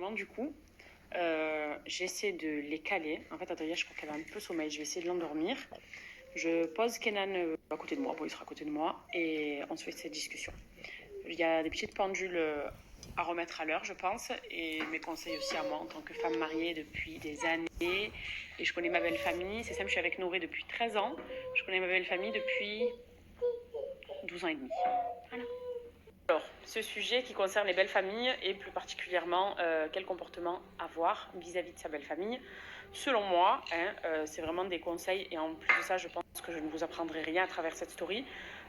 moment, du coup, j'essaie de les caler. En fait, Adrien, je crois qu'elle a un peu sommeil. Je vais essayer de l'endormir. Je pose Kenan à côté de moi. Bon, il sera à côté de moi. Et on se fait cette discussion. Il y a des petites pendules à remettre à l'heure, je pense. Et mes conseils aussi à moi en tant que femme mariée depuis des années. Et je connais ma belle famille. C'est simple, je suis avec Noré depuis 13 ans. Je connais ma belle famille depuis 12 ans et demi. Voilà. Alors, ce sujet qui concerne les belles familles et plus particulièrement quel comportement avoir vis-à-vis de sa belle famille. Selon moi, c'est vraiment des conseils et en plus de ça, je pense que je ne vous apprendrai rien à travers cette story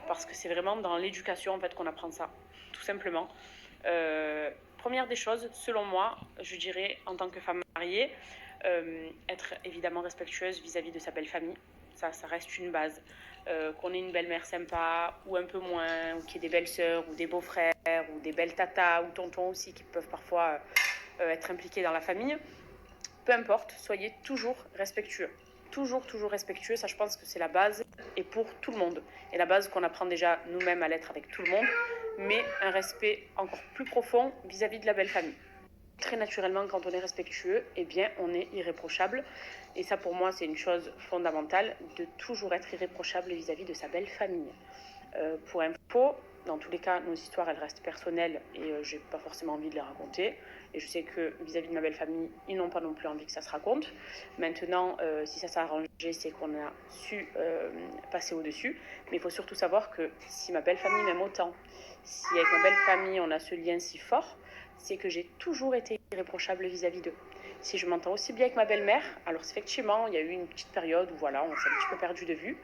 parce que c'est vraiment dans l'éducation en fait qu'on apprend ça, tout simplement. Première des choses, selon moi, je dirais en tant que femme mariée, être évidemment respectueuse vis-à-vis de sa belle famille. Ça reste une base. Qu'on ait une belle-mère sympa ou un peu moins, ou qu'il y ait des belles-sœurs ou des beaux-frères ou des belles tatas ou tontons aussi qui peuvent parfois être impliqués dans la famille. Peu importe, soyez toujours respectueux. Toujours respectueux, ça je pense que c'est la base et pour tout le monde. Et la base qu'on apprend déjà nous-mêmes à l'être avec tout le monde, mais un respect encore plus profond vis-à-vis de la belle famille. Très naturellement, quand on est respectueux, eh bien, on est irréprochable. Et ça, pour moi, c'est une chose fondamentale, de toujours être irréprochable vis-à-vis de sa belle famille. Pour info, dans tous les cas, nos histoires, elles restent personnelles et j'ai pas forcément envie de les raconter. Et je sais que vis-à-vis de ma belle famille, ils n'ont pas non plus envie que ça se raconte. Maintenant, si ça s'est arrangé, c'est qu'on a su passer au-dessus. Mais il faut surtout savoir que si ma belle famille m'aime autant, si avec ma belle famille, on a ce lien si fort, c'est que j'ai toujours été irréprochable vis-à-vis d'eux. Si je m'entends aussi bien avec ma belle-mère, alors effectivement, il y a eu une petite période où voilà, on s'est un petit peu perdu de vue.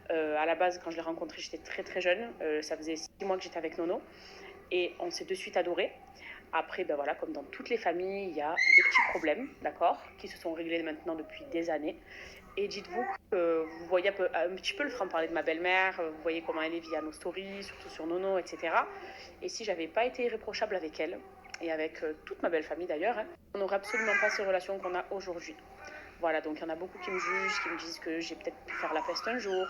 À la base, quand je l'ai rencontrée, j'étais très jeune. Ça faisait 6 mois que j'étais avec Nono. Et on s'est de suite adorés. Après, ben voilà, comme dans toutes les familles, il y a des petits problèmes, d'accord, qui se sont réglés maintenant depuis des années. Et dites-vous que vous voyez un petit peu le franc-parler de ma belle-mère, vous voyez comment elle est via nos stories, surtout sur Nono, etc. Et si j'avais pas été irréprochable avec elle, et avec toute ma belle famille d'ailleurs, on n'aurait absolument pas ces relations qu'on a aujourd'hui. Voilà, donc il y en a beaucoup qui me jugent, qui me disent que j'ai peut-être pu faire la peste un jour,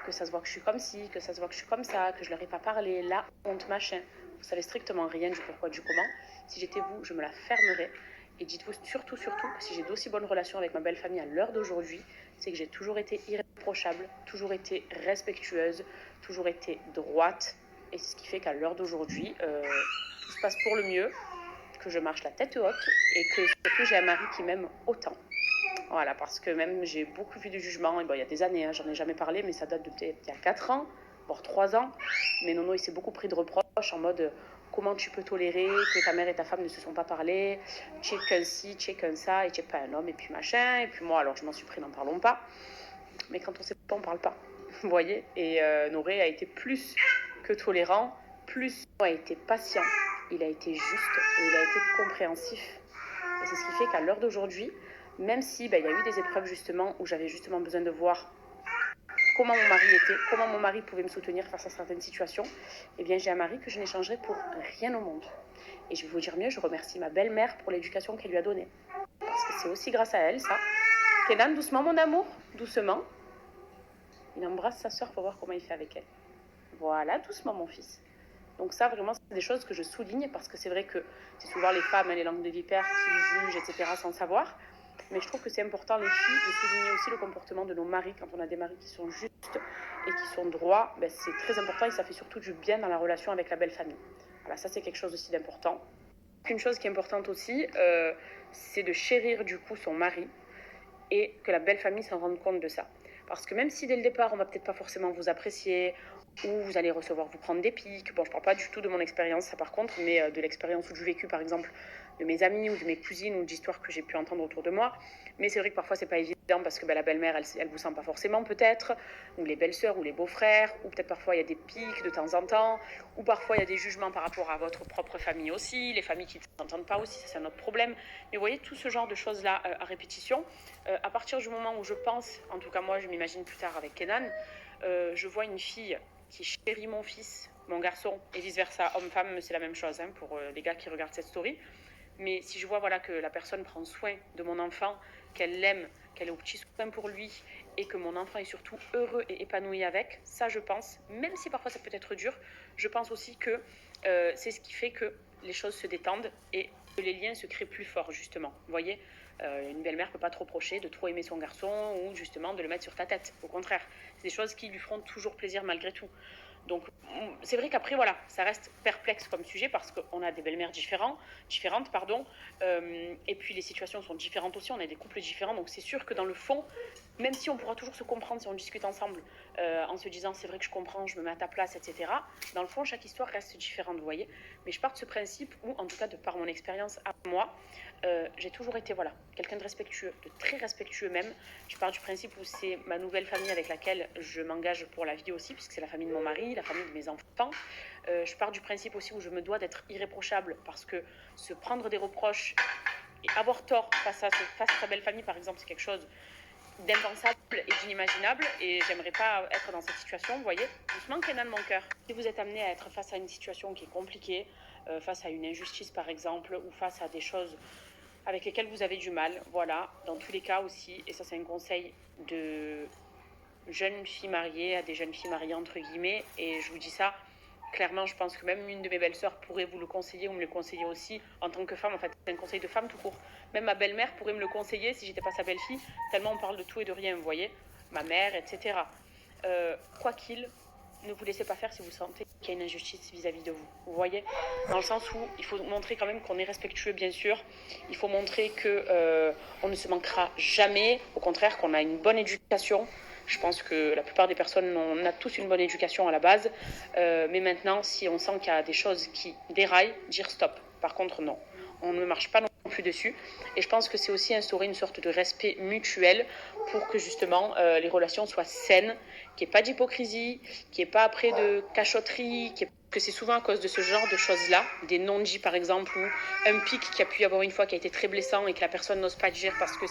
que ça se voit que je suis comme ci, que ça se voit que je suis comme ça, que je leur ai pas parlé, la honte, machin. Vous savez strictement rien du pourquoi, du comment. Si j'étais vous, je me la fermerais. Et dites-vous surtout que si j'ai d'aussi bonnes relations avec ma belle famille à l'heure d'aujourd'hui, c'est que j'ai toujours été irréprochable, toujours été respectueuse, toujours été droite. Et c'est ce qui fait qu'à l'heure d'aujourd'hui, tout se passe pour le mieux, que je marche la tête haute et que surtout j'ai un mari qui m'aime autant. Voilà, parce que même j'ai beaucoup vu de jugements, et bon, il y a des années, j'en ai jamais parlé, mais ça date de peut-être il y a 4 ans, voire 3 ans. Mais Nono, il s'est beaucoup pris de reproches en mode comment tu peux tolérer que ta mère et ta femme ne se sont pas parlé, tu es qu'un ci, tu es qu'un ça, et tu es pas un homme, et puis machin. Et puis moi, alors je m'en suis pris, n'en parlons pas. Mais quand on sait pas, on parle pas. Vous voyez. Et Noré a été plus que tolérant, plus a été patient, il a été juste et il a été compréhensif. Et c'est ce qui fait qu'à l'heure d'aujourd'hui, même si il y a eu des épreuves justement où j'avais justement besoin de voir comment mon mari était, comment mon mari pouvait me soutenir face à certaines situations, eh bien j'ai un mari que je n'échangerai pour rien au monde. Et je vais vous dire mieux, je remercie ma belle-mère pour l'éducation qu'elle lui a donnée. Parce que c'est aussi grâce à elle, ça. Kenan, doucement mon amour, doucement. Il embrasse sa sœur pour voir comment il fait avec elle. Voilà, doucement mon fils. Donc ça, vraiment, c'est des choses que je souligne parce que c'est vrai que c'est souvent les femmes, les langues de vipère qui jugent, etc. sans savoir. Mais je trouve que c'est important, les filles, de souligner aussi le comportement de nos maris. Quand on a des maris qui sont justes et qui sont droits, c'est très important et ça fait surtout du bien dans la relation avec la belle famille. Voilà, ça c'est quelque chose aussi d'important. Une chose qui est importante aussi, c'est de chérir du coup son mari et que la belle famille s'en rende compte de ça. Parce que même si dès le départ, on va peut-être pas forcément vous apprécier, ou vous allez vous prendre des pics, bon, je parle pas du tout de mon expérience, ça par contre, mais de l'expérience ou du vécu, par exemple, de mes amis ou de mes cousines ou d'histoires que j'ai pu entendre autour de moi. Mais c'est vrai que parfois, c'est pas évident parce que la belle-mère, elle vous sent pas forcément, peut-être, ou les belles-sœurs ou les beaux-frères, ou peut-être parfois il y a des pics de temps en temps, ou parfois il y a des jugements par rapport à votre propre famille aussi, les familles qui ne s'entendent pas aussi, ça c'est un autre problème. Mais vous voyez, tout ce genre de choses-là à répétition, à partir du moment où je pense, en tout cas moi je m'imagine plus tard avec Kenan, je vois une fille qui chérit mon fils, mon garçon, et vice-versa, homme-femme, c'est la même chose pour les gars qui regardent cette story. Mais si je vois que la personne prend soin de mon enfant, qu'elle l'aime, qu'elle est au petit soin pour lui, et que mon enfant est surtout heureux et épanoui avec, ça je pense, même si parfois ça peut être dur, je pense aussi que c'est ce qui fait que les choses se détendent et les liens se créent plus forts, justement. Vous voyez, une belle-mère ne peut pas te reprocher de trop aimer son garçon ou justement de le mettre sur ta tête. Au contraire, c'est des choses qui lui feront toujours plaisir malgré tout. Donc, c'est vrai qu'après, voilà, ça reste perplexe comme sujet parce qu'on a des belles-mères différentes, et puis les situations sont différentes aussi, on a des couples différents, donc c'est sûr que dans le fond, même si on pourra toujours se comprendre si on discute ensemble en se disant c'est vrai que je comprends, je me mets à ta place, etc., dans le fond, chaque histoire reste différente, vous voyez. Mais je pars de ce principe où, en tout cas, de par mon expérience à moi, j'ai toujours été voilà, quelqu'un de respectueux, de très respectueux même. Je pars du principe où c'est ma nouvelle famille avec laquelle je m'engage pour la vie aussi, puisque c'est la famille de mon mari, la famille de mes enfants. Je pars du principe aussi où je me dois d'être irréprochable, parce que se prendre des reproches et avoir tort face à sa belle famille, par exemple, c'est quelque chose d'impensable et d'inimaginable, et j'aimerais pas être dans cette situation, vous voyez. Doucement, Kenan, mon cœur. Si vous êtes amené à être face à une situation qui est compliquée, face à une injustice par exemple, ou face à des choses avec lesquelles vous avez du mal, voilà, dans tous les cas aussi, et ça c'est un conseil de jeunes filles mariées à des jeunes filles mariées entre guillemets, et je vous dis ça clairement, je pense que même une de mes belles-sœurs pourrait vous le conseiller ou me le conseiller aussi en tant que femme. En fait, c'est un conseil de femme tout court. Même ma belle-mère pourrait me le conseiller si j'étais pas sa belle-fille, tellement on parle de tout et de rien, vous voyez. Ma mère, etc. Quoi qu'il, ne vous laissez pas faire si vous sentez qu'il y a une injustice vis-à-vis de vous. Vous voyez, dans le sens où il faut montrer quand même qu'on est respectueux, bien sûr. Il faut montrer que on ne se manquera jamais. Au contraire, qu'on a une bonne éducation. Je pense que la plupart des personnes, on a tous une bonne éducation à la base. Mais maintenant, si on sent qu'il y a des choses qui déraillent, dire stop. Par contre, non. On ne marche pas non plus dessus. Et je pense que c'est aussi instaurer une sorte de respect mutuel pour que justement les relations soient saines, qu'il n'y ait pas d'hypocrisie, qu'il n'y ait pas après de cachotterie, que c'est souvent à cause de ce genre de choses-là, des non-dits par exemple, ou un pic qui a pu y avoir une fois qui a été très blessant et que la personne n'ose pas dire parce que...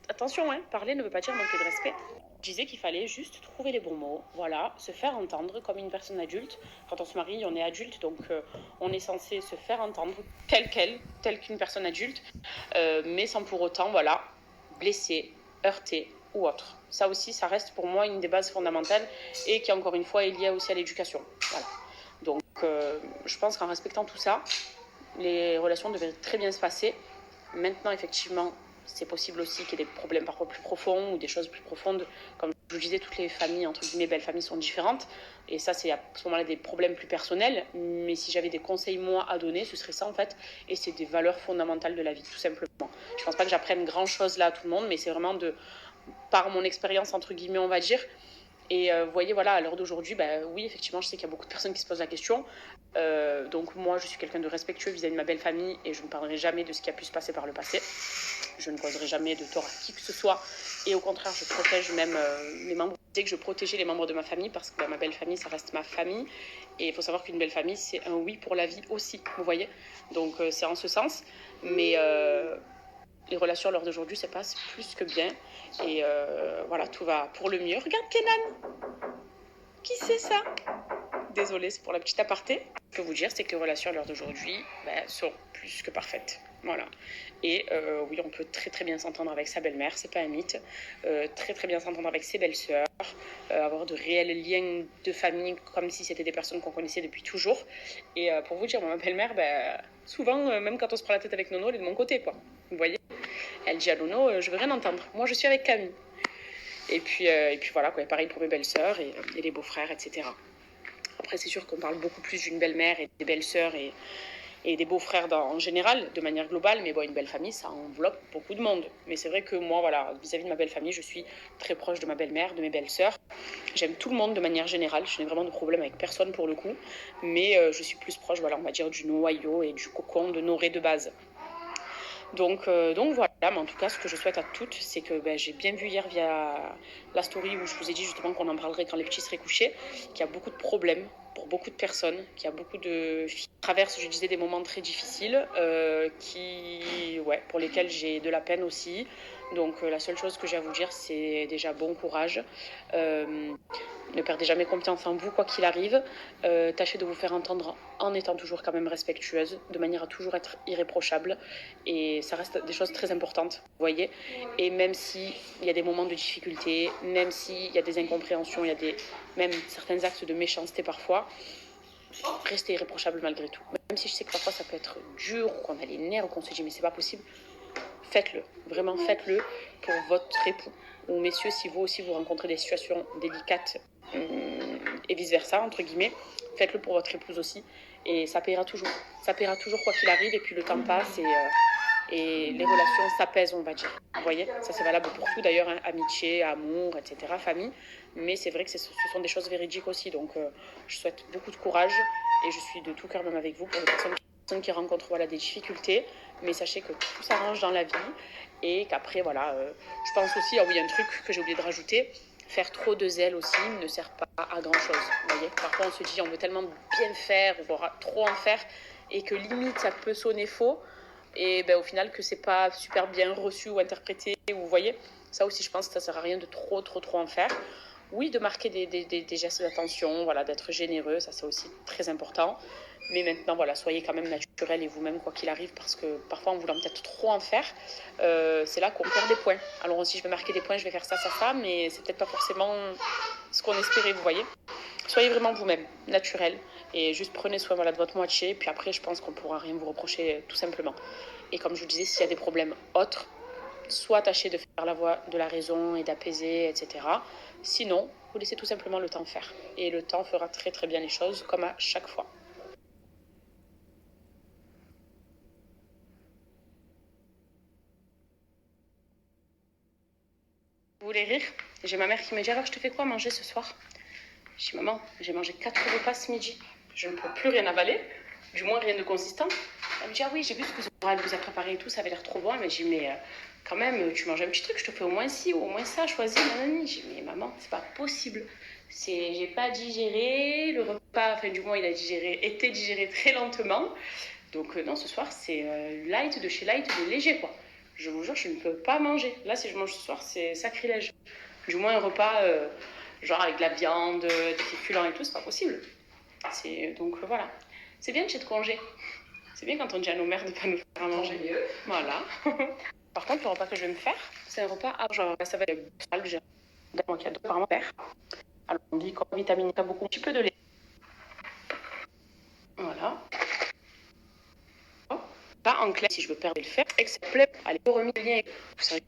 Attention, hein, parler ne veut pas dire manquer de respect. Je disais qu'il fallait juste trouver les bons mots, voilà, se faire entendre comme une personne adulte. Quand on se marie, on est adulte, donc on est censé se faire entendre telle qu'une personne adulte, mais sans pour autant, voilà, blesser, heurter ou autre. Ça aussi, ça reste pour moi une des bases fondamentales et qui, encore une fois, est liée aussi à l'éducation. Voilà. Donc, je pense qu'en respectant tout ça, les relations devraient très bien se passer. Maintenant, effectivement, c'est possible aussi qu'il y ait des problèmes parfois plus profonds ou des choses plus profondes. Comme je vous disais, toutes les familles, entre guillemets, belles familles sont différentes. Et ça, c'est à ce moment-là des problèmes plus personnels. Mais si j'avais des conseils, moi, à donner, ce serait ça, en fait. Et c'est des valeurs fondamentales de la vie, tout simplement. Je pense pas que j'apprenne grand-chose là à tout le monde, mais c'est vraiment par mon expérience, entre guillemets, on va dire. Et vous voyez, voilà, à l'heure d'aujourd'hui, oui, effectivement, je sais qu'il y a beaucoup de personnes qui se posent la question. Donc moi, je suis quelqu'un de respectueux vis-à-vis de ma belle famille et je ne parlerai jamais de ce qui a pu se passer par le passé. Je ne causerai jamais de tort à qui que ce soit. Et au contraire, je protège même les membres. Je disais que je protégeais les membres de ma famille parce que ma belle famille, ça reste ma famille. Et il faut savoir qu'une belle famille, c'est un oui pour la vie aussi, vous voyez. Donc c'est en ce sens. Mais les relations à l'heure d'aujourd'hui se passent plus que bien. Et voilà, tout va pour le mieux. Regarde Kenan, qui c'est ça? Désolée, c'est pour la petite aparté. Ce que je peux vous dire, c'est que les relations à l'heure d'aujourd'hui sont plus que parfaites. Voilà. Et oui, on peut très très bien s'entendre avec sa belle-mère, c'est pas un mythe. Très très bien s'entendre avec ses belles-sœurs, avoir de réels liens de famille comme si c'était des personnes qu'on connaissait depuis toujours. Et pour vous dire, ma belle-mère, souvent, même quand on se prend la tête avec Nono, elle est de mon côté, quoi. Vous voyez? Elle dit à Nono, je veux rien entendre. Moi, je suis avec Camille. Et puis voilà, quoi. Pareil pour mes belles-sœurs et les beaux-frères, etc. Après, c'est sûr qu'on parle beaucoup plus d'une belle-mère et des belles-sœurs et des beaux-frères en général, de manière globale. Mais bon, une belle famille, ça enveloppe beaucoup de monde. Mais c'est vrai que moi, voilà, vis-à-vis de ma belle famille, je suis très proche de ma belle-mère, de mes belles-sœurs. J'aime tout le monde de manière générale. Je n'ai vraiment de problème avec personne pour le coup. Mais je suis plus proche, voilà, on va dire, du noyau et du cocon de Noré de base. Donc voilà, mais en tout cas, ce que je souhaite à toutes, c'est que j'ai bien vu hier via la story où je vous ai dit justement qu'on en parlerait quand les petits seraient couchés, qu'il y a beaucoup de problèmes pour beaucoup de personnes, qu'il y a beaucoup de filles qui traversent, je disais, des moments très difficiles, pour lesquels j'ai de la peine aussi. Donc la seule chose que j'ai à vous dire, c'est déjà bon courage. Ne perdez jamais confiance en vous, quoi qu'il arrive. Tâchez de vous faire entendre en étant toujours quand même respectueuse, de manière à toujours être irréprochable. Et ça reste des choses très importantes, vous voyez. Et même s'il y a des moments de difficulté, même s'il y a des incompréhensions, même certains actes de méchanceté parfois, restez irréprochable malgré tout. Même même si je sais que parfois ça peut être dur, ou qu'on a les nerfs, ou qu'on se dit mais c'est pas possible, faites-le. Vraiment, faites-le pour votre époux. Ou messieurs, si vous aussi vous rencontrez des situations délicates et vice-versa, entre guillemets, faites-le pour votre épouse aussi. Et ça paiera toujours. Ça paiera toujours quoi qu'il arrive. Et puis le temps passe et les relations s'apaisent, on va dire. Vous voyez, ça c'est valable pour tout d'ailleurs, hein, amitié, amour, etc., famille. Mais c'est vrai que ce sont des choses véridiques aussi. Donc je souhaite beaucoup de courage et je suis de tout cœur même avec vous pour les personnes qui rencontrent voilà, des difficultés. Mais sachez que tout s'arrange dans la vie et qu'après, voilà, je pense aussi, ah oui, il y a un truc que j'ai oublié de rajouter, faire trop de zèle aussi ne sert pas à grand chose. Vous voyez, parfois on se dit on veut tellement bien faire, voire trop en faire, et que limite ça peut sonner faux, et ben, au final que c'est pas super bien reçu ou interprété, ou vous voyez, ça aussi je pense que ça sert à rien de trop en faire. Oui, de marquer des gestes d'attention, voilà, d'être généreux, ça c'est aussi très important. Mais maintenant, voilà, soyez quand même naturel et vous-même, quoi qu'il arrive, parce que parfois, en voulant peut-être trop en faire, c'est là qu'on perd des points. Alors, si je vais marquer des points, je vais faire ça, mais c'est peut-être pas forcément ce qu'on espérait, vous voyez. Soyez vraiment vous-même, naturel, et juste prenez soin voilà, de votre moitié, puis après, je pense qu'on pourra rien vous reprocher, tout simplement. Et comme je vous disais, s'il y a des problèmes autres, soit tâchez de faire la voie de la raison et d'apaiser, etc. Sinon, vous laissez tout simplement le temps faire. Et le temps fera très bien les choses, comme à chaque fois. Vous voulez rire? J'ai ma mère qui me dit alors je te fais quoi manger ce soir? Je dis maman, j'ai mangé 4 repas ce midi. Je ne peux plus rien avaler, du moins rien de consistant. Elle me dit ah oui, j'ai vu ce que elle vous a préparé et tout, ça avait l'air trop bon. Elle me dit mais quand même, tu manges un petit truc, je te fais au moins ci ou au moins ça, choisis, nanani. Je dis mais maman, c'est pas possible. J'ai pas digéré, le repas, enfin du moins il a été digéré très lentement. Donc non, ce soir c'est light de chez light, de léger quoi. Je vous jure, je ne peux pas manger. Là, si je mange ce soir, c'est sacrilège. Du moins un repas genre avec de la viande, des féculents et tout, c'est pas possible. Donc voilà. C'est bien de chez de congé. C'est bien quand on dit à nos mères de ne pas nous faire à manger. Voilà. Par contre, le repas que je vais me faire, c'est un repas à genre, ça va être j'ai un cadeau par mon père. Alors, on dit qu'on vitamine pas beaucoup, un petit peu de lait. Voilà. Là, en clair, si je veux perdre le fer, excepté, allez, remis le lien. Vous savez,